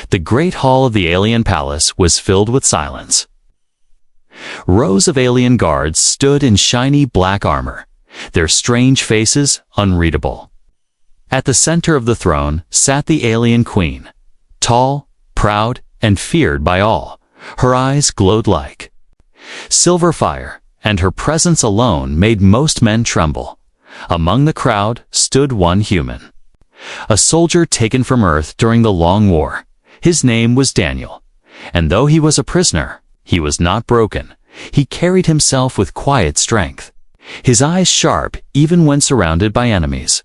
The great hall of the alien palace was filled with silence. Rows of alien guards stood in shiny black armor, their strange faces unreadable. At the center of the throne sat the alien queen, tall, proud, and feared by all. Her eyes glowed like silver fire, and her presence alone made most men tremble. Among the crowd stood one human, a soldier taken from Earth during the Long War. His name was Daniel, and though he was a prisoner, he was not broken. He carried himself with quiet strength, his eyes sharp even when surrounded by enemies.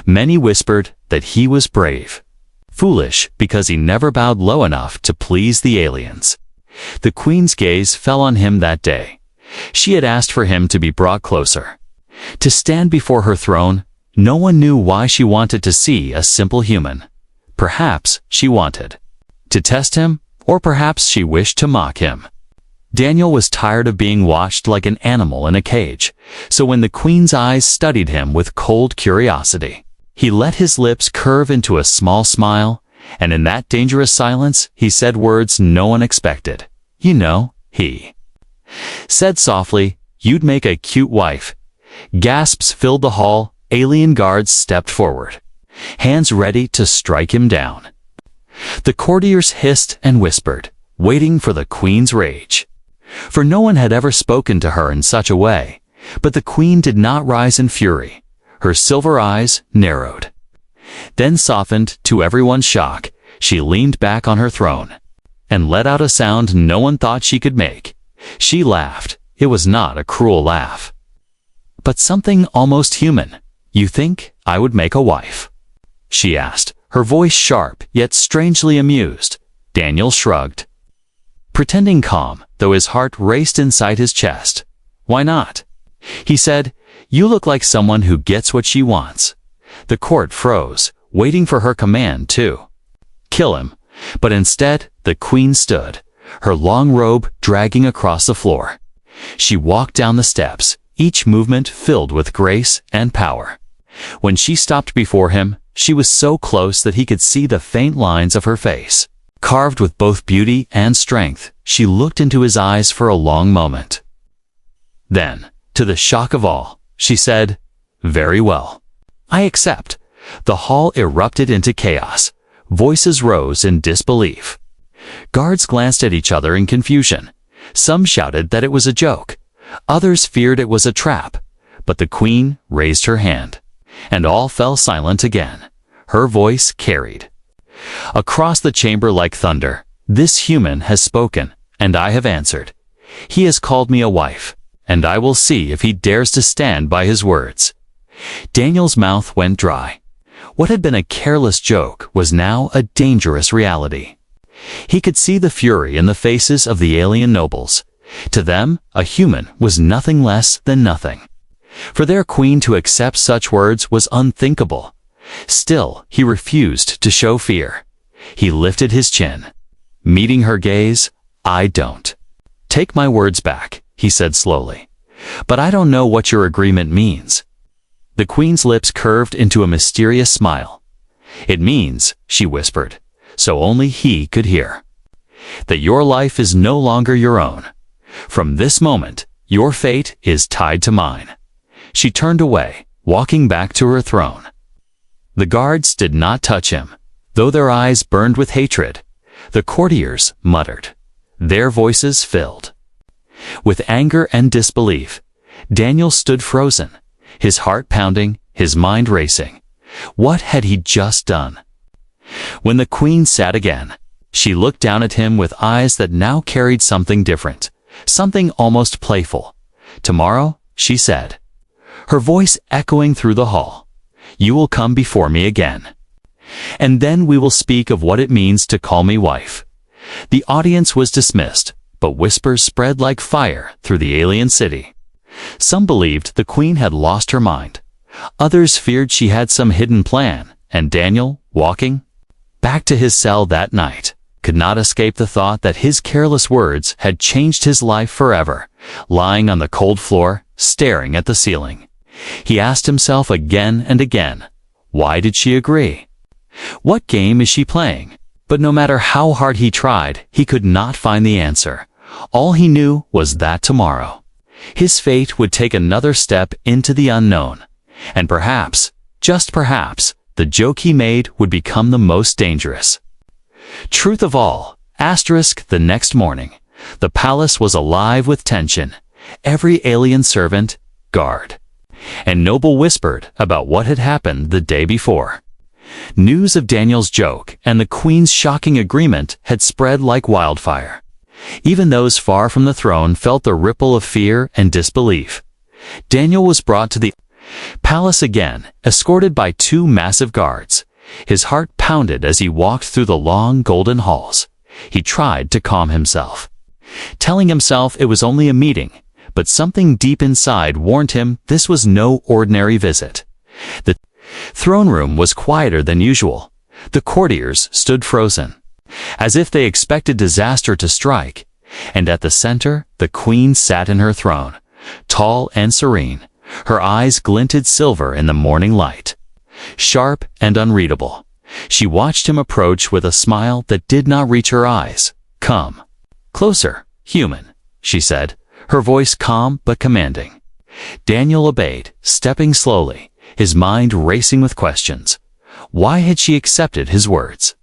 Many whispered that he was brave, foolish because he never bowed low enough to please the aliens. The queen's gaze fell on him that day. She had asked for him to be brought closer, to stand before her throne. No one knew why she wanted to see a simple human. Perhaps she wanted to test him, or perhaps she wished to mock him. Daniel was tired of being watched like an animal in a cage, so when the queen's eyes studied him with cold curiosity, he let his lips curve into a small smile, and in that dangerous silence he said words no one expected. "You know," he said softly, "you'd make a cute wife." Gasps filled the hall. Alien guards stepped forward, hands ready to strike him down. The courtiers hissed and whispered, waiting for the queen's rage. For no one had ever spoken to her in such a way. But the queen did not rise in fury. Her silver eyes narrowed, then softened. To everyone's shock, she leaned back on her throne and let out a sound no one thought she could make. She laughed. It was not a cruel laugh, but something almost human. "You think I would make a wife?" she asked, her voice sharp yet strangely amused. Daniel shrugged, pretending calm, though his heart raced inside his chest. "Why not?" he said. "You look like someone who gets what she wants." The court froze, waiting for her command to kill him. But instead, the queen stood, her long robe dragging across the floor. She walked down the steps, each movement filled with grace and power. When she stopped before him, she was so close that he could see the faint lines of her face, carved with both beauty and strength. She looked into his eyes for a long moment. Then, to the shock of all, she said, "Very well. I accept." The hall erupted into chaos. Voices rose in disbelief. Guards glanced at each other in confusion. Some shouted that it was a joke. Others feared it was a trap. But the queen raised her hand, and all fell silent again. Her voice carried across the chamber like thunder. "This human has spoken, and I have answered. He has called me a wife, and I will see if he dares to stand by his words." Daniel's mouth went dry. What had been a careless joke was now a dangerous reality. He could see the fury in the faces of the alien nobles. To them, a human was nothing less than nothing. For their queen to accept such words was unthinkable. Still, he refused to show fear. He lifted his chin, meeting her gaze. "I don't take my words back," he said slowly. "But I don't know what your agreement means." The queen's lips curved into a mysterious smile. "It means," she whispered, so only he could hear, "that your life is no longer your own. From this moment, your fate is tied to mine." She turned away, walking back to her throne. The guards did not touch him, though their eyes burned with hatred. The courtiers muttered, their voices filled with anger and disbelief. Daniel stood frozen, his heart pounding, his mind racing. What had he just done? When the queen sat again, she looked down at him with eyes that now carried something different, something almost playful. "Tomorrow," she said, her voice echoing through the hall, "you will come before me again. And then we will speak of what it means to call me wife." The audience was dismissed, but whispers spread like fire through the alien city. Some believed the queen had lost her mind. Others feared she had some hidden plan, and Daniel, walking back to his cell that night, could not escape the thought that his careless words had changed his life forever. Lying on the cold floor, staring at the ceiling, he asked himself again and again, why did she agree? What game is she playing? But no matter how hard he tried, he could not find the answer. All he knew was that tomorrow, his fate would take another step into the unknown. And perhaps, just perhaps, the joke he made would become the most dangerous. Truth of all, the next morning, the palace was alive with tension. Every alien servant, guard, and noble whispered about what had happened the day before. News of Daniel's joke and the Queen's shocking agreement had spread like wildfire. Even those far from the throne felt the ripple of fear and disbelief. Daniel was brought to the palace again, escorted by 2 massive guards. His heart pounded as he walked through the long golden halls. He tried to calm himself, telling himself it was only a meeting, but something deep inside warned him this was no ordinary visit. The throne room was quieter than usual. The courtiers stood frozen, as if they expected disaster to strike. And at the center, the Queen sat in her throne, tall and serene. Her eyes glinted silver in the morning light, sharp and unreadable. She watched him approach with a smile that did not reach her eyes. "Come closer, human," she said, her voice calm but commanding. Daniel obeyed, stepping slowly, his mind racing with questions. Why had she accepted his words?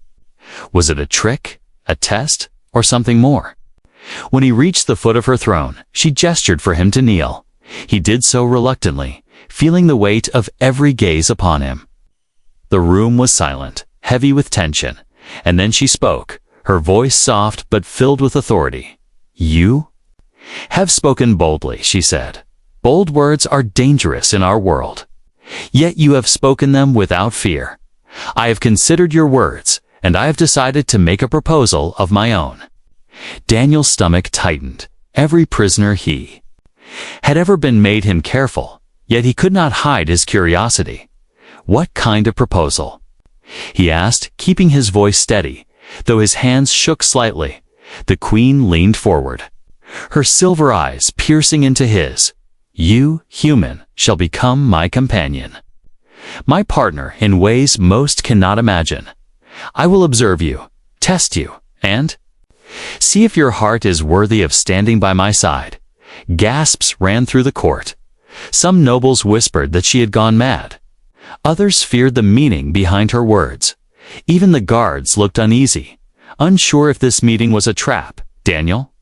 Was it a trick, a test, or something more? When he reached the foot of her throne, she gestured for him to kneel. He did so reluctantly, feeling the weight of every gaze upon him. The room was silent, heavy with tension, and then she spoke, her voice soft but filled with authority. "You have spoken boldly," she said. "Bold words are dangerous in our world. Yet you have spoken them without fear. I have considered your words, and I have decided to make a proposal of my own." Daniel's stomach tightened. Every prisoner he had ever been made him careful, yet he could not hide his curiosity. "What kind of proposal?" he asked, keeping his voice steady, though his hands shook slightly. The Queen leaned forward, her silver eyes piercing into his. "You, human, shall become my companion, my partner in ways most cannot imagine. I will observe you, test you, and see if your heart is worthy of standing by my side." Gasps ran through the court. Some nobles whispered that she had gone mad. Others feared the meaning behind her words. Even the guards looked uneasy, unsure if this meeting was a trap. Daniel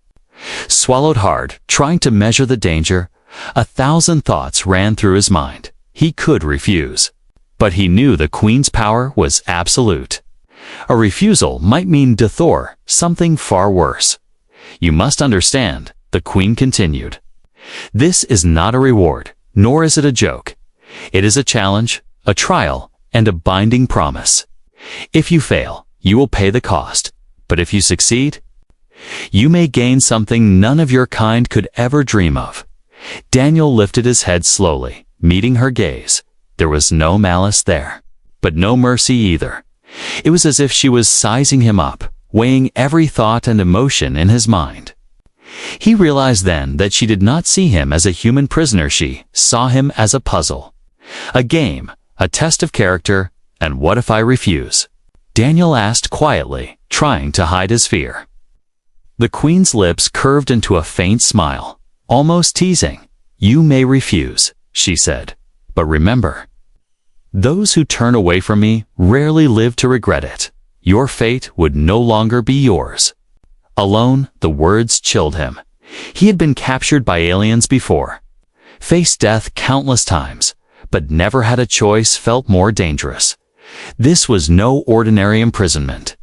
swallowed hard, trying to measure the danger. 1,000 thoughts ran through his mind. He could refuse, but he knew the Queen's power was absolute. A refusal might mean death or something far worse. "You must understand," the Queen continued. "This is not a reward, nor is it a joke. It is a challenge, a trial, and a binding promise. If you fail, you will pay the cost. But if you succeed, you may gain something none of your kind could ever dream of." Daniel lifted his head slowly, meeting her gaze. There was no malice there, but no mercy either. It was as if she was sizing him up, weighing every thought and emotion in his mind. He realized then that she did not see him as a human prisoner. She saw him as a puzzle, a game, a test of character. "And what if I refuse?" Daniel asked quietly, trying to hide his fear. The Queen's lips curved into a faint smile, almost teasing. "You may refuse," she said, "but remember, those who turn away from me rarely live to regret it. Your fate would no longer be yours." Alone, the words chilled him. He had been captured by aliens before, faced death countless times, but never had a choice felt more dangerous. This was no ordinary imprisonment.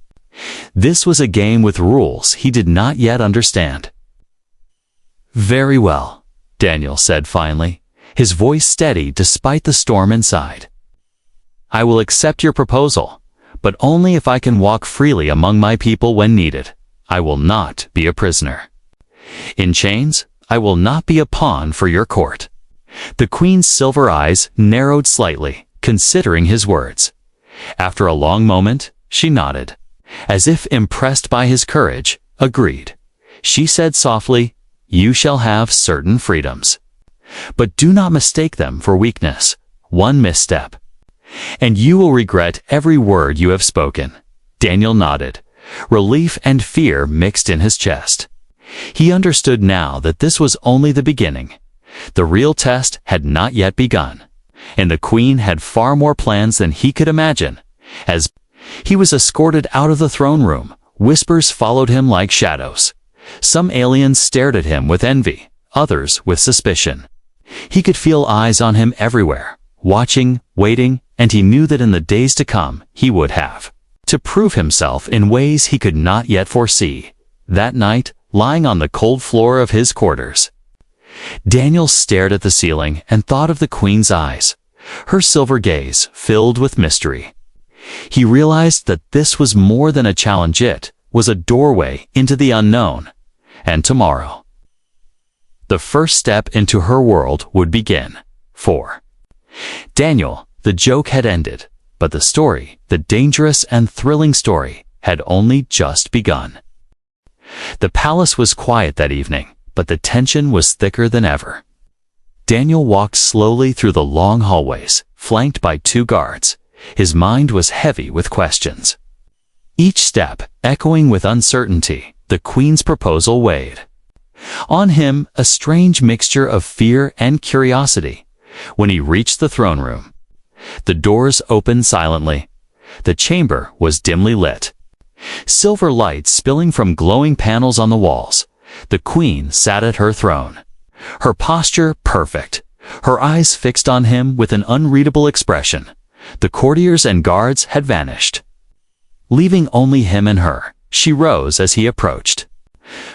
This was a game with rules he did not yet understand. "Very well," Daniel said finally, his voice steady despite the storm inside. "I will accept your proposal, but only if I can walk freely among my people when needed. I will not be a prisoner. In chains, I will not be a pawn for your court." The Queen's silver eyes narrowed slightly, considering his words. After a long moment, she nodded, as if impressed by his courage. "Agreed." She said softly, "You shall have certain freedoms, but do not mistake them for weakness. One misstep, and you will regret every word you have spoken." Daniel nodded, Relief and fear mixed in his chest. He understood now that this was only the beginning. The real test had not yet begun, and the Queen had far more plans than he could imagine. As he was escorted out of the throne room, whispers followed him like shadows. Some aliens stared at him with envy, others with suspicion. He could feel eyes on him everywhere, watching, waiting, and he knew that in the days to come he would have to prove himself in ways he could not yet foresee. That night, lying on the cold floor of his quarters, Daniel stared at the ceiling and thought of the Queen's eyes, her silver gaze filled with mystery. He realized that this was more than a challenge, it was a doorway into the unknown. And tomorrow, the first step into her world would begin. 4. Daniel, the joke had ended, but the story, the dangerous and thrilling story, had only just begun. The palace was quiet that evening, but the tension was thicker than ever. Daniel walked slowly through the long hallways, flanked by 2 guards. His mind was heavy with questions. Each step echoing with uncertainty. The Queen's proposal weighed on him, a strange mixture of fear and curiosity. When he reached the throne room, the doors opened silently. The chamber was dimly lit, silver light spilling from glowing panels on the walls. The Queen sat at her throne, her posture perfect, her eyes fixed on him with an unreadable expression. The courtiers and guards had vanished, leaving only him and her. She rose as he approached,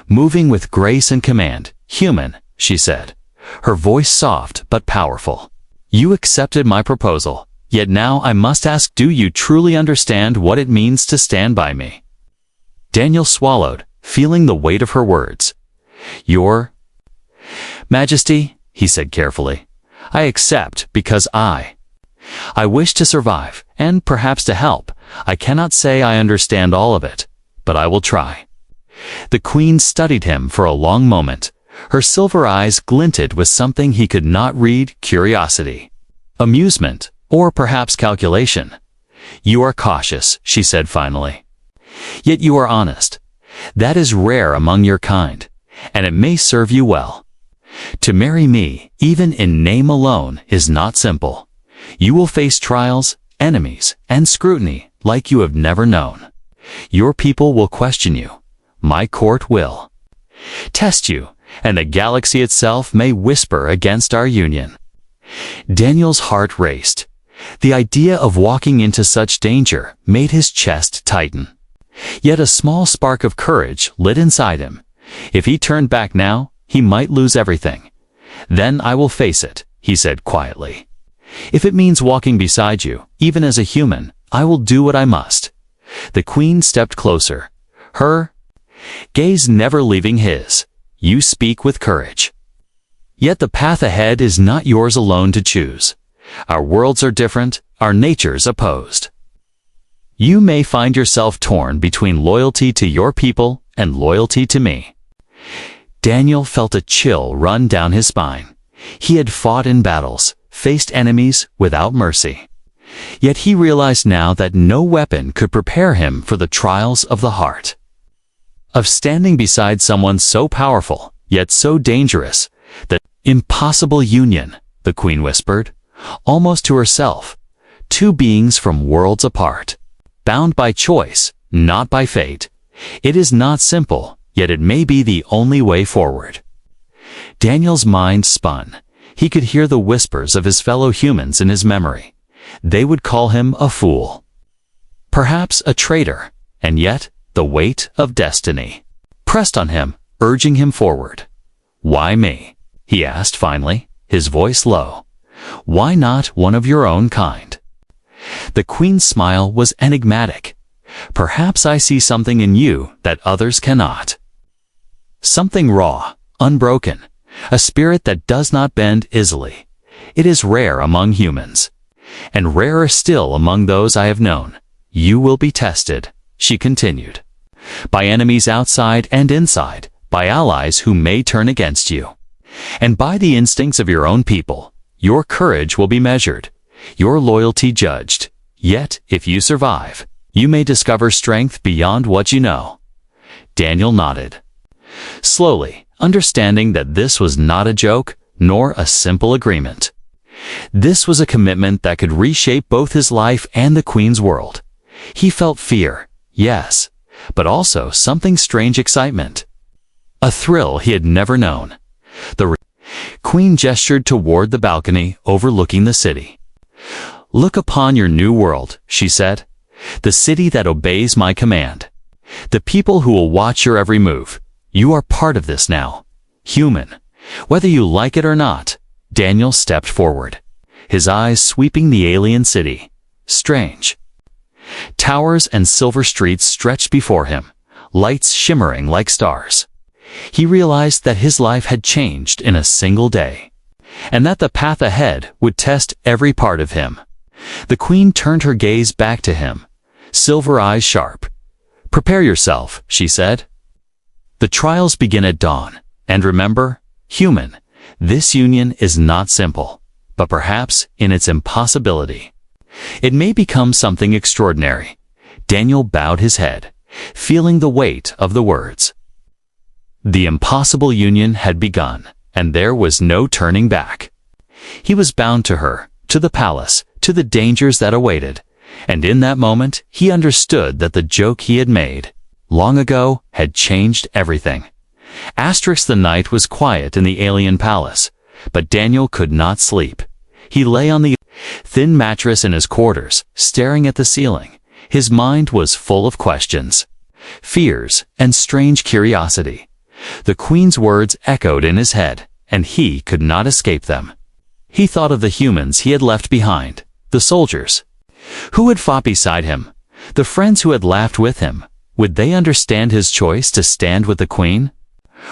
moving with grace and command. "Human," she said, her voice soft but powerful. "You accepted my proposal, yet now I must ask, do you truly understand what it means to stand by me?" Daniel swallowed, feeling the weight of her words. "Your Majesty," he said carefully, "I accept because I wish to survive, and perhaps to help. I cannot say I understand all of it, but I will try." The Queen studied him for a long moment. Her silver eyes glinted with something he could not read: curiosity, amusement, or perhaps calculation. "You are cautious," she said finally. "Yet you are honest. That is rare among your kind, and it may serve you well. To marry me, even in name alone, is not simple. You will face trials, enemies, and scrutiny like you have never known. Your people will question you. My court will test you, and the galaxy itself may whisper against our union." Daniel's heart raced. The idea of walking into such danger made his chest tighten. Yet a small spark of courage lit inside him. If he turned back now, he might lose everything. "Then I will face it," he said quietly. "If it means walking beside you, even as a human, I will do what I must." The Queen stepped closer, her gaze never leaving his. "You speak with courage. Yet the path ahead is not yours alone to choose. Our worlds are different, our natures opposed. You may find yourself torn between loyalty to your people and loyalty to me." Daniel felt a chill run down his spine. He had fought in battles, faced enemies without mercy. Yet he realized now that no weapon could prepare him for the trials of the heart. Of standing beside someone so powerful, yet so dangerous, that impossible union, the Queen whispered, almost to herself. Two beings from worlds apart, bound by choice, not by fate. It is not simple, yet it may be the only way forward. Daniel's mind spun. He could hear the whispers of his fellow humans in his memory. They would call him a fool, perhaps a traitor, and yet the weight of destiny pressed on him, urging him forward. "Why me?" he asked finally, his voice low. "Why not one of your own kind?" The Queen's smile was enigmatic. "Perhaps I see something in you that others cannot. Something raw, unbroken, a spirit that does not bend easily. It is rare among humans, and rarer still among those I have known. You will be tested," she continued, "by enemies outside and inside, by allies who may turn against you, and by the instincts of your own people. Your courage will be measured, your loyalty judged. Yet, if you survive, You may discover strength beyond what you know. Daniel nodded. Slowly, understanding that this was not a joke, nor a simple agreement. This was a commitment that could reshape both his life and the Queen's world. He felt fear, yes, but also something strange excitement. A thrill he had never known. The Queen gestured toward the balcony overlooking the city. Look upon your new world, she said. The city that obeys my command. The people who will watch your every move. You are part of this now. Human. Whether you like it or not. Daniel stepped forward, his eyes sweeping the alien city. Strange. Towers and silver streets stretched before him, lights shimmering like stars. He realized that his life had changed in a single day, and that the path ahead would test every part of him. The Queen turned her gaze back to him, silver eyes sharp. Prepare yourself, she said. The trials begin at dawn, and remember, human, this union is not simple, but perhaps in its impossibility. It may become something extraordinary. Daniel bowed his head, feeling the weight of the words. The impossible union had begun, and there was no turning back. He was bound to her, to the palace, to the dangers that awaited, and in that moment he understood that the joke he had made, long ago, had changed everything. The night was quiet in the alien palace, but Daniel could not sleep. He lay on the thin mattress in his quarters, staring at the ceiling. His mind was full of questions, fears, and strange curiosity. The Queen's words echoed in his head, and he could not escape them. He thought of the humans he had left behind, the soldiers who had fought beside him, the friends who had laughed with him. Would they understand his choice to stand with the Queen?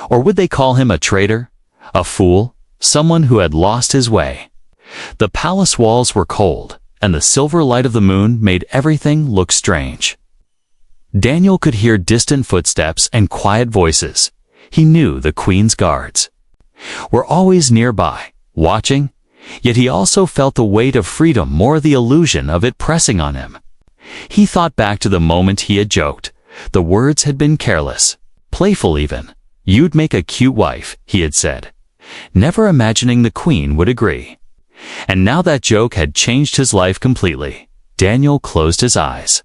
Or would they call him a traitor, a fool, someone who had lost his way? The palace walls were cold, and the silver light of the moon made everything look strange. Daniel could hear distant footsteps and quiet voices. He knew the Queen's guards were always nearby, watching, yet he also felt the weight of freedom, more the illusion of it pressing on him. He thought back to the moment he had joked. The words had been careless, playful even. You'd make a cute wife, he had said, never imagining the Queen would agree. And now that joke had changed his life completely. Daniel closed his eyes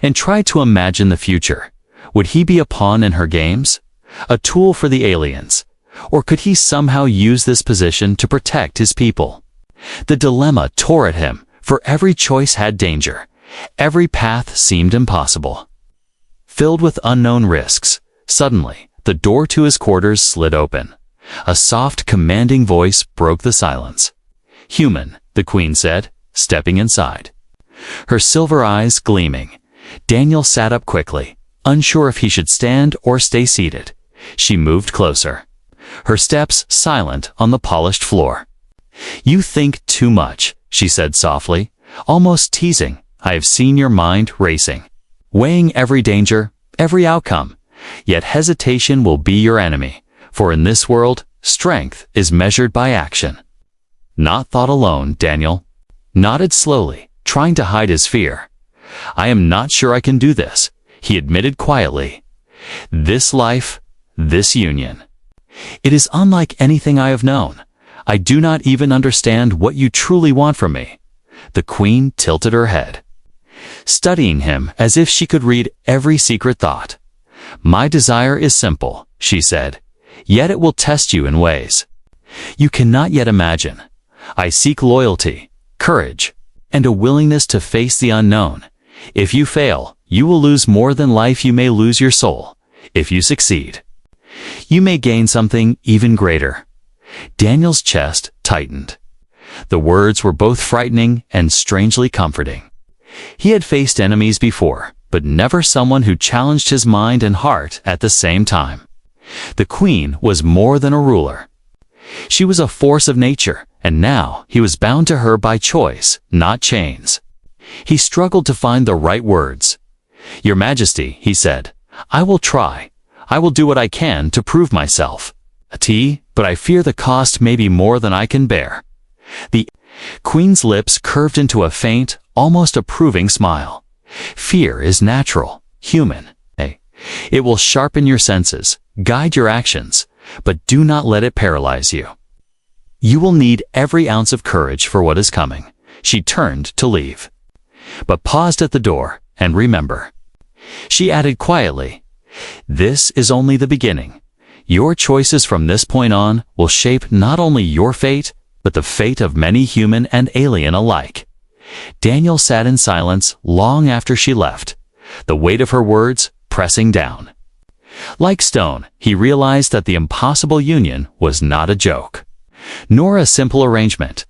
and tried to imagine the future. Would he be a pawn in her games? A tool for the aliens? Or could he somehow use this position to protect his people? The dilemma tore at him, for every choice had danger. Every path seemed impossible, filled with unknown risks. Suddenly, the door to his quarters slid open. A soft, commanding voice broke the silence. Human, the Queen said, stepping inside, her silver eyes gleaming. Daniel sat up quickly, unsure if he should stand or stay seated. She moved closer, her steps silent on the polished floor. You think too much, she said softly, almost teasing. I have seen your mind racing, weighing every danger, every outcome. Yet hesitation will be your enemy, for in this world, strength is measured by action. Not thought alone, Daniel nodded slowly, trying to hide his fear. I am not sure I can do this, he admitted quietly. This life, this union. It is unlike anything I have known. I do not even understand what you truly want from me. The Queen tilted her head, studying him as if she could read every secret thought. My desire is simple, she said, yet it will test you in ways you cannot yet imagine. I seek loyalty, courage, and a willingness to face the unknown. If you fail, you will lose more than life. You may lose your soul. If you succeed, you may gain something even greater. Daniel's chest tightened. The words were both frightening and strangely comforting. He had faced enemies before, but never someone who challenged his mind and heart at the same time. The Queen was more than a ruler. She was a force of nature, and now he was bound to her by choice, not chains. He struggled to find the right words. Your Majesty, he said, I will try. I will do what I can to prove myself. But I fear the cost may be more than I can bear. The Queen's lips curved into a faint, almost approving smile. Fear is natural, human. It will sharpen your senses, guide your actions, but do not let it paralyze you. You will need every ounce of courage for what is coming. She turned to leave, but paused at the door, and remember. She added quietly, this is only the beginning. Your choices from this point on will shape not only your fate, but the fate of many human and alien alike. Daniel sat in silence long after she left, the weight of her words pressing down. Like stone, he realized that the impossible union was not a joke, nor a simple arrangement.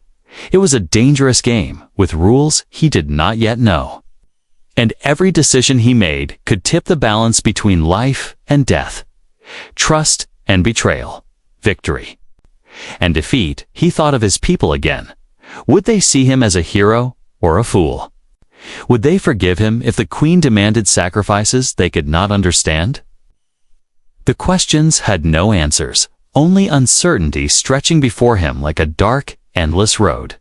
It was a dangerous game with rules he did not yet know. And every decision he made could tip the balance between life and death, trust and betrayal, victory and defeat. He thought of his people again. Would they see him as a hero or a fool? Would they forgive him if the queen demanded sacrifices they could not understand? The questions had no answers, only uncertainty stretching before him like a dark, endless road.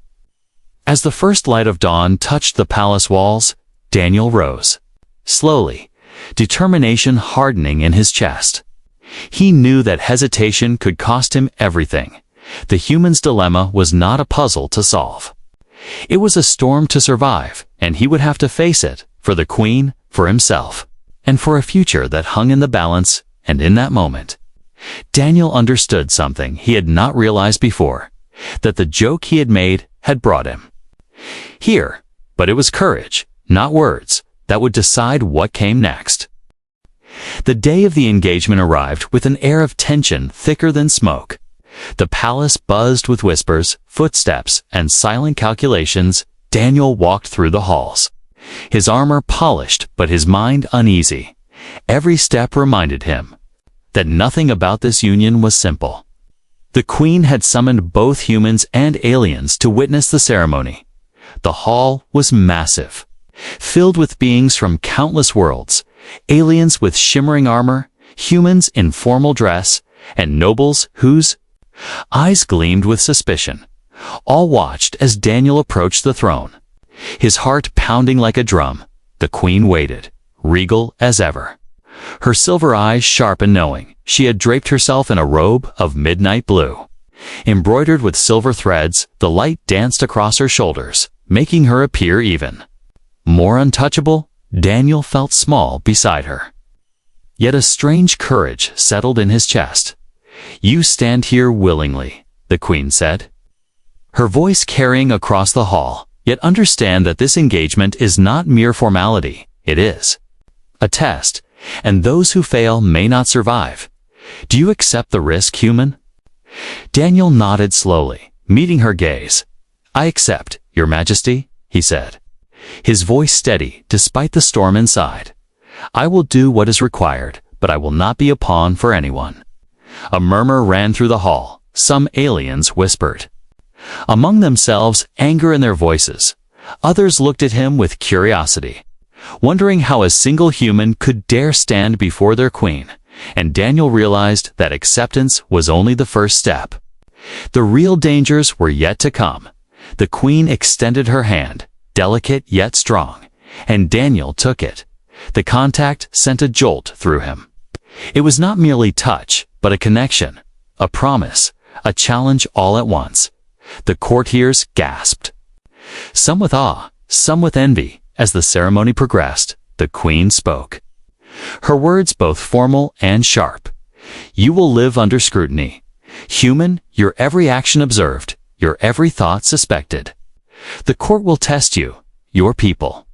As the first light of dawn touched the palace walls, Daniel rose. Slowly, determination hardening in his chest. He knew that hesitation could cost him everything. The human's dilemma was not a puzzle to solve. It was a storm to survive, and he would have to face it, for the queen, for himself, and for a future that hung in the balance. And in that moment, Daniel understood something he had not realized before, that the joke he had made had brought him here, but it was courage, not words, that would decide what came next. The day of the engagement arrived with an air of tension thicker than smoke. The palace buzzed with whispers, footsteps, and silent calculations. Daniel walked through the halls, his armor polished but his mind uneasy. Every step reminded him that nothing about this union was simple. The queen had summoned both humans and aliens to witness the ceremony. The hall was massive, filled with beings from countless worlds, aliens with shimmering armor, humans in formal dress, and nobles whose eyes gleamed with suspicion. All watched as Daniel approached the throne. His heart pounding like a drum, the queen waited, regal as ever. Her silver eyes sharp and knowing, she had draped herself in a robe of midnight blue. Embroidered with silver threads, the light danced across her shoulders, making her appear even more untouchable. Daniel felt small beside her. Yet a strange courage settled in his chest. You stand here willingly, the queen said, her voice carrying across the hall. Yet understand that this engagement is not mere formality. It is a test, and those who fail may not survive. Do you accept the risk, human? Daniel nodded slowly, meeting her gaze. I accept, Your Majesty, he said, his voice steady despite the storm inside. I will do what is required, but I will not be a pawn for anyone. A murmur ran through the hall. Some aliens whispered among themselves, anger in their voices. Others looked at him with curiosity, wondering how a single human could dare stand before their queen. And Daniel realized that acceptance was only the first step. The real dangers were yet to come. The queen extended her hand, delicate yet strong, and Daniel took it. The contact sent a jolt through him. It was not merely touch, but a connection, a promise, a challenge all at once. The courtiers gasped, some with awe, some with envy. As the ceremony progressed, the queen spoke. Her words both formal and sharp. You will live under scrutiny. Human, your every action observed, your every thought suspected. The court will test you. Your people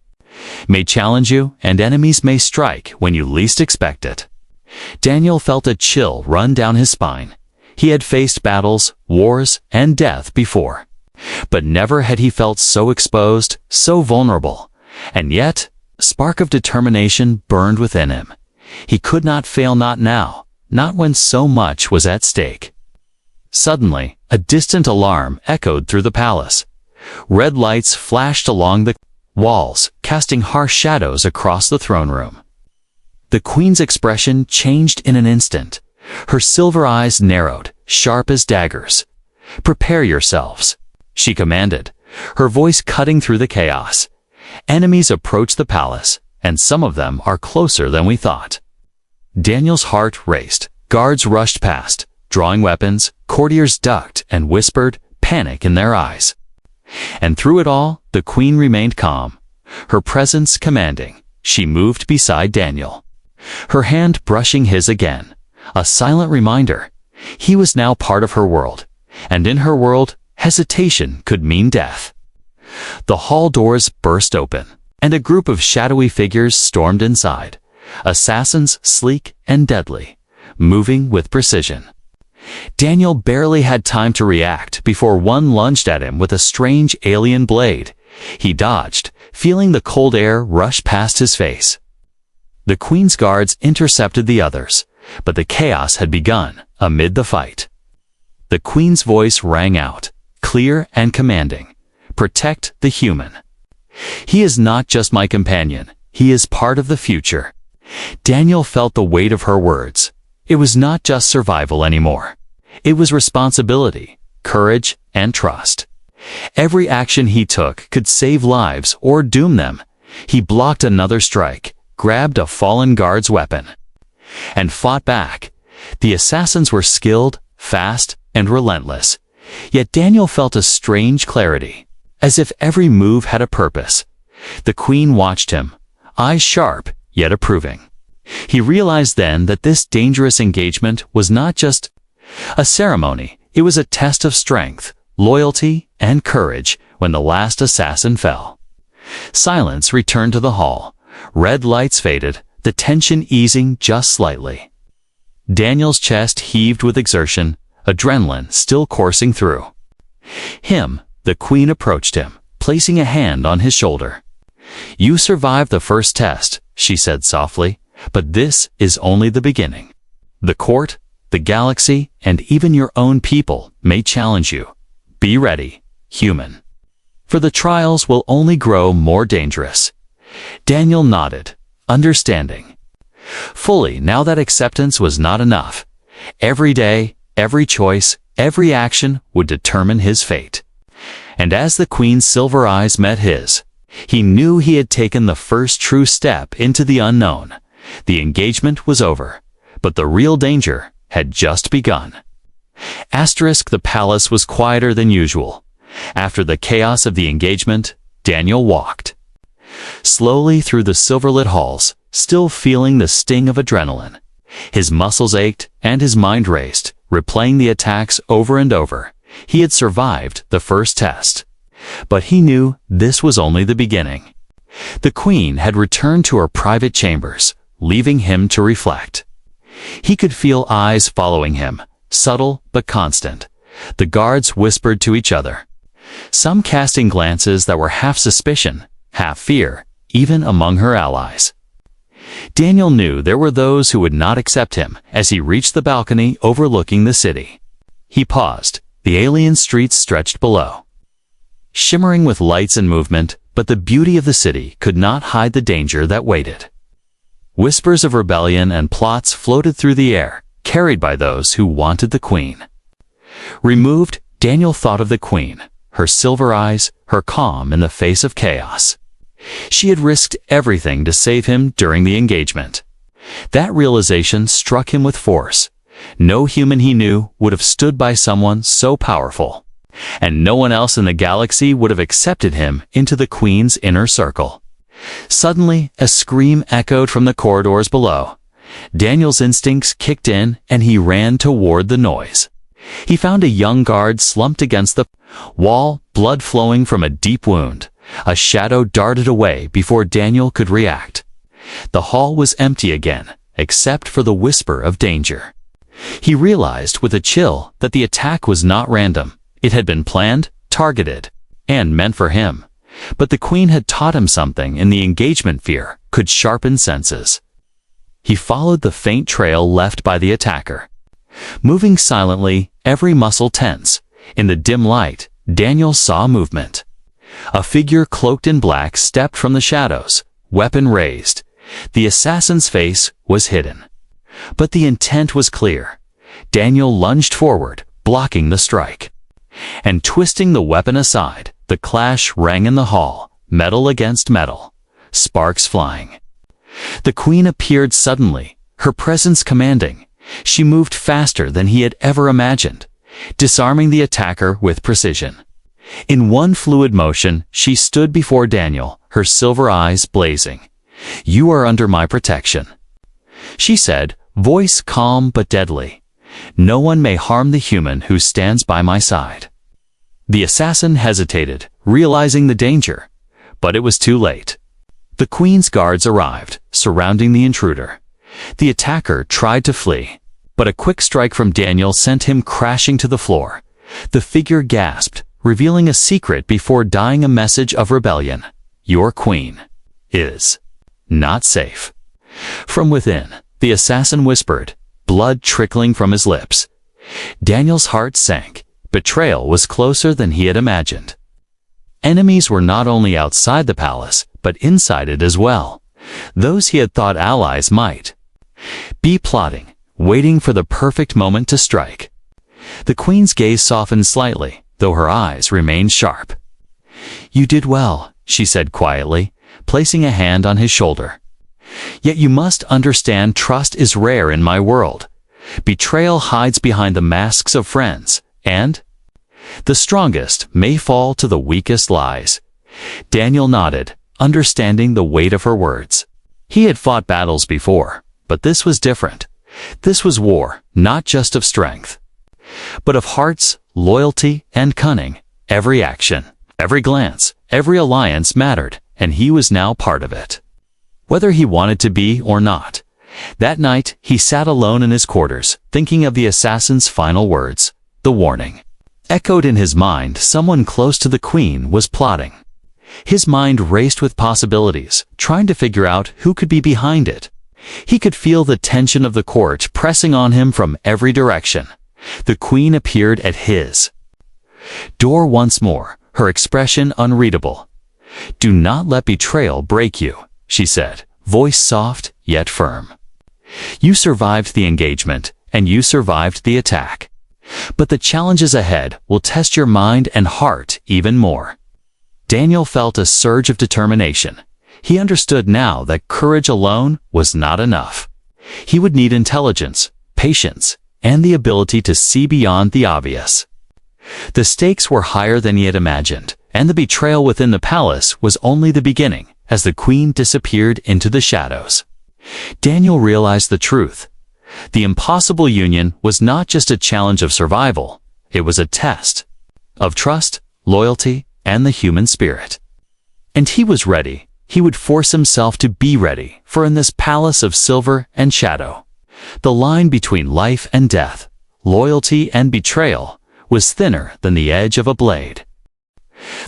may challenge you, and enemies may strike when you least expect it. Daniel felt a chill run down his spine. He had faced battles, wars, and death before, but never had he felt so exposed, so vulnerable. And yet, a spark of determination burned within him. He could not fail, not now, not when so much was at stake. Suddenly, a distant alarm echoed through the palace. Red lights flashed along the walls, casting harsh shadows across the throne room. The queen's expression changed in an instant. Her silver eyes narrowed, sharp as daggers. Prepare yourselves, she commanded, her voice cutting through the chaos. Enemies approach the palace, and some of them are closer than we thought. Daniel's heart raced. Guards rushed past, drawing weapons. Courtiers ducked and whispered, panic in their eyes. And through it all, the queen remained calm, her presence commanding. She moved beside Daniel, her hand brushing his again, a silent reminder. He was now part of her world, and in her world, hesitation could mean death. The hall doors burst open, and a group of shadowy figures stormed inside, assassins sleek and deadly, moving with precision. Daniel barely had time to react before one lunged at him with a strange alien blade. He dodged, feeling the cold air rush past his face. The queen's guards intercepted the others, but the chaos had begun amid the fight. The queen's voice rang out, clear and commanding. Protect the human. He is not just my companion, he is part of the future. Daniel felt the weight of her words. It was not just survival anymore. It was responsibility, courage, and trust. Every action he took could save lives or doom them. He blocked another strike, grabbed a fallen guard's weapon, and fought back. The assassins were skilled, fast, and relentless. Yet Daniel felt a strange clarity, as if every move had a purpose. The queen watched him, eyes sharp, yet approving. He realized then that this dangerous engagement was not just a ceremony, it was a test of strength, loyalty, and courage. When the last assassin fell, silence returned to the hall. Red lights faded, the tension easing just slightly. Daniel's chest heaved with exertion, adrenaline still coursing through him. The queen approached him, placing a hand on his shoulder. "You survived the first test," she said softly, "but this is only the beginning. The court, the galaxy, and even your own people may challenge you. Be ready, human. For the trials will only grow more dangerous." Daniel nodded, understanding fully now that acceptance was not enough. Every day, every choice, every action would determine his fate. And as the queen's silver eyes met his, he knew he had taken the first true step into the unknown. The engagement was over, but the real danger had just begun. The palace was quieter than usual. After the chaos of the engagement, Daniel walked slowly through the silver-lit halls, still feeling the sting of adrenaline. His muscles ached and his mind raced, replaying the attacks over and over. He had survived the first test, but he knew this was only the beginning. The queen had returned to her private chambers, leaving him to reflect. He could feel eyes following him, subtle but constant. The guards whispered to each other, some casting glances that were half suspicion, half fear, even among her allies. Daniel knew there were those who would not accept him as he reached the balcony overlooking the city. He paused. The alien streets stretched below, shimmering with lights and movement, but the beauty of the city could not hide the danger that waited. Whispers of rebellion and plots floated through the air, carried by those who wanted the queen. Removed, Daniel thought of the queen, her silver eyes, her calm in the face of chaos. She had risked everything to save him during the engagement. That realization struck him with force. No human he knew would have stood by someone so powerful, and no one else in the galaxy would have accepted him into the queen's inner circle. Suddenly, a scream echoed from the corridors below. Daniel's instincts kicked in, and he ran toward the noise. He found a young guard slumped against the wall, blood flowing from a deep wound. A shadow darted away before Daniel could react. The hall was empty again, except for the whisper of danger. He realized with a chill that the attack was not random. It had been planned, targeted, and meant for him. But the queen had taught him something in the engagement. Fear could sharpen senses. He followed the faint trail left by the attacker, moving silently, every muscle tense. In the dim light, Daniel saw movement. A figure cloaked in black stepped from the shadows, weapon raised. The assassin's face was hidden, but the intent was clear. Daniel lunged forward, blocking the strike, and twisting the weapon aside. The clash rang in the hall, metal against metal, sparks flying. The queen appeared suddenly, her presence commanding. She moved faster than he had ever imagined, disarming the attacker with precision. In one fluid motion, she stood before Daniel, her silver eyes blazing. "You are under my protection," she said, voice calm but deadly. "No one may harm the human who stands by my side." The assassin hesitated, realizing the danger, but it was too late. The queen's guards arrived, surrounding the intruder. The attacker tried to flee, but a quick strike from Daniel sent him crashing to the floor. The figure gasped, revealing a secret before dying, a message of rebellion. "Your queen is not safe." From within, the assassin whispered, blood trickling from his lips. Daniel's heart sank. Betrayal was closer than he had imagined. Enemies were not only outside the palace, but inside it as well. Those he had thought allies might be plotting, waiting for the perfect moment to strike. The queen's gaze softened slightly, though her eyes remained sharp. "You did well," she said quietly, placing a hand on his shoulder. "Yet you must understand, trust is rare in my world. Betrayal hides behind the masks of friends, and the strongest may fall to the weakest lies." Daniel nodded, understanding the weight of her words. He had fought battles before, but this was different. This was war, not just of strength, but of hearts, loyalty, and cunning. Every action, every glance, every alliance mattered, and he was now part of it, whether he wanted to be or not. That night, he sat alone in his quarters, thinking of the assassin's final words. The warning echoed in his mind. Someone close to the queen was plotting. His mind raced with possibilities, trying to figure out who could be behind it. He could feel the tension of the court pressing on him from every direction. The queen appeared at his door once more, her expression unreadable. "Do not let betrayal break you," she said, voice soft yet firm. "You survived the engagement, and you survived the attack. But the challenges ahead will test your mind and heart even more." Daniel felt a surge of determination. He understood now that courage alone was not enough. He would need intelligence, patience, and the ability to see beyond the obvious. The stakes were higher than he had imagined, and the betrayal within the palace was only the beginning. As the queen disappeared into the shadows, Daniel realized the truth. The impossible union was not just a challenge of survival, it was a test of trust, loyalty, and the human spirit. And he was ready. He would force himself to be ready, for in this palace of silver and shadow, the line between life and death, loyalty and betrayal, was thinner than the edge of a blade.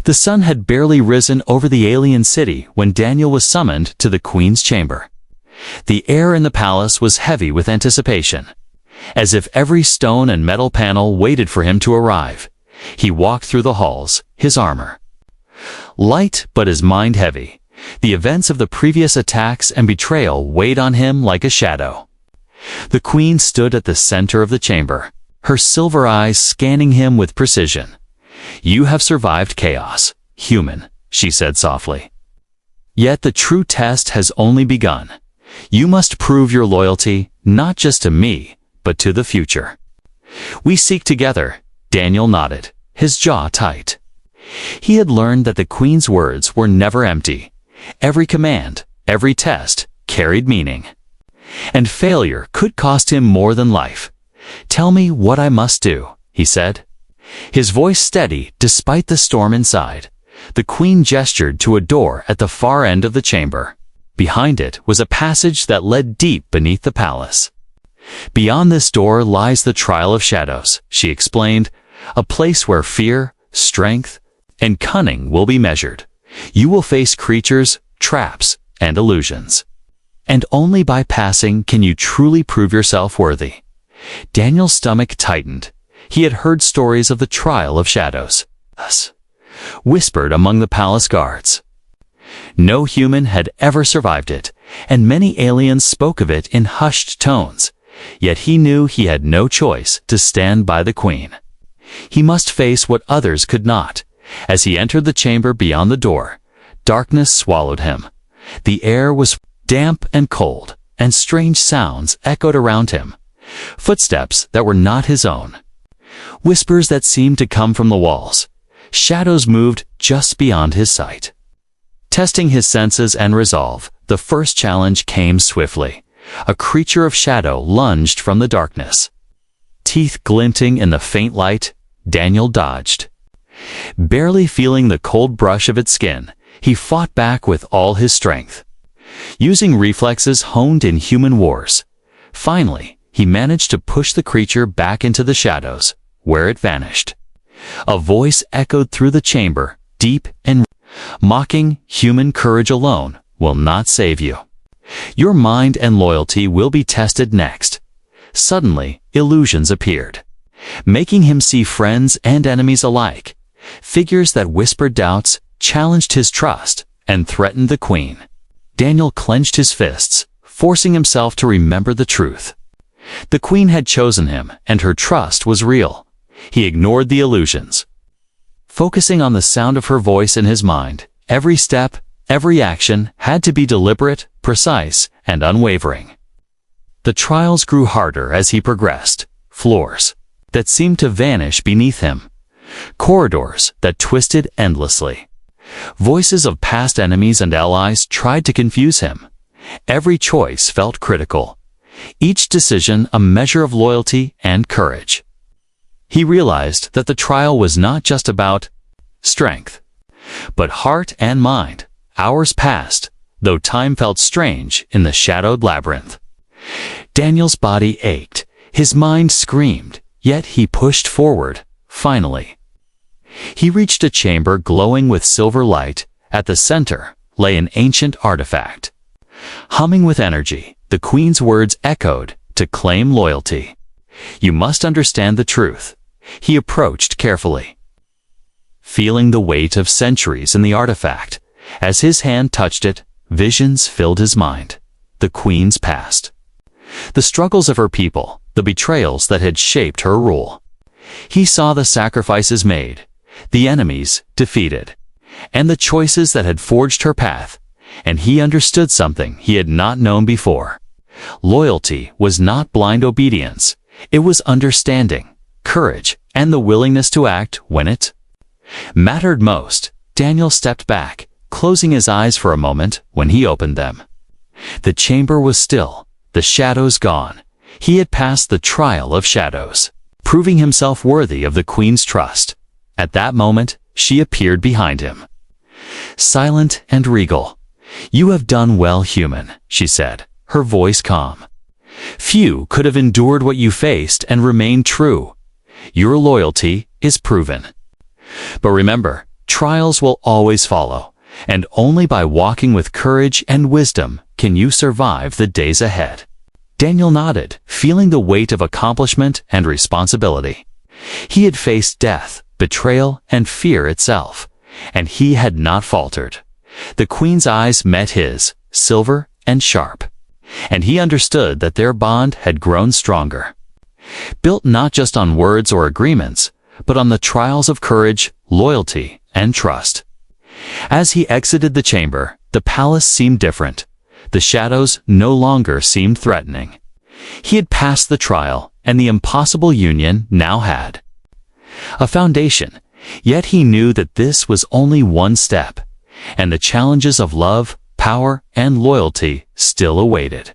The sun had barely risen over the alien city when Daniel was summoned to the queen's chamber. The air in the palace was heavy with anticipation, as if every stone and metal panel waited for him to arrive. He walked through the halls, his armor light but his mind heavy. The events of the previous attacks and betrayal weighed on him like a shadow. The queen stood at the center of the chamber, her silver eyes scanning him with precision. "You have survived chaos, human," she said softly. "Yet the true test has only begun. You must prove your loyalty, not just to me, but to the future." "We seek together," Daniel nodded, his jaw tight. He had learned that the queen's words were never empty. Every command, every test, carried meaning. And failure could cost him more than life. "Tell me what I must do," he said, his voice steady despite the storm inside. The queen gestured to a door at the far end of the chamber. Behind it was a passage that led deep beneath the palace. "Beyond this door lies the trial of shadows," she explained, "a place where fear, strength, and cunning will be measured. You will face creatures, traps, and illusions. And only by passing can you truly prove yourself worthy." Daniel's stomach tightened. He had heard stories of the trial of shadows, whispered among the palace guards. No human had ever survived it, and many aliens spoke of it in hushed tones. Yet he knew he had no choice to stand by the queen. He must face what others could not. As he entered the chamber beyond the door, Darkness swallowed him. The air was damp and cold, and strange sounds echoed around him. Footsteps that were not his own. Whispers that seemed to come from the walls. Shadows moved just beyond his sight. Testing his senses and resolve, the first challenge came swiftly. A creature of shadow lunged from the darkness. Teeth glinting in the faint light, Daniel dodged. Barely feeling the cold brush of its skin, he fought back with all his strength. Using reflexes honed in human wars, finally, he managed to push the creature back into the shadows, where it vanished. A voice echoed through the chamber, deep and mocking. Human courage alone will not save you. Your mind and loyalty will be tested next. Suddenly, illusions appeared, making him see friends and enemies alike. Figures that whispered doubts, challenged his trust, and threatened the queen. Daniel clenched his fists, forcing himself to remember the truth. The queen had chosen him, and her trust was real. He ignored the illusions. Focusing on the sound of her voice in his mind, every step, every action had to be deliberate, precise, and unwavering. The trials grew harder as he progressed. Floors that seemed to vanish beneath him. Corridors that twisted endlessly. Voices of past enemies and allies tried to confuse him. Every choice felt critical. Each decision a measure of loyalty and courage. He realized that the trial was not just about strength, but heart and mind. Hours passed, though time felt strange in the shadowed labyrinth. Daniel's body ached, his mind screamed, yet he pushed forward, finally. He reached a chamber glowing with silver light. At the center lay an ancient artifact. Humming with energy, the queen's words echoed, to claim loyalty. You must understand the truth. He approached carefully, feeling the weight of centuries in the artifact. As his hand touched it, visions filled his mind. The queen's past. The struggles of her people, the betrayals that had shaped her rule. He saw the sacrifices made, the enemies defeated, and the choices that had forged her path, and he understood something he had not known before. Loyalty was not blind obedience, it was understanding, courage, and the willingness to act when it mattered most. Daniel stepped back, closing his eyes for a moment. When he opened them, the chamber was still, the shadows gone. He had passed the trial of shadows, proving himself worthy of the queen's trust. At that moment, she appeared behind him, silent and regal. You have done well, human, she said, her voice calm. Few could have endured what you faced and remained true. Your loyalty is proven. But remember, trials will always follow, and only by walking with courage and wisdom can you survive the days ahead. Daniel nodded, feeling the weight of accomplishment and responsibility. He had faced death, betrayal, and fear itself, and he had not faltered. The queen's eyes met his, silver and sharp, and he understood that their bond had grown stronger. Built not just on words or agreements, but on the trials of courage, loyalty, and trust. As he exited the chamber, the palace seemed different. The shadows no longer seemed threatening. He had passed the trial, and the impossible union now had a foundation. Yet he knew that this was only one step, and the challenges of love, power, and loyalty still awaited.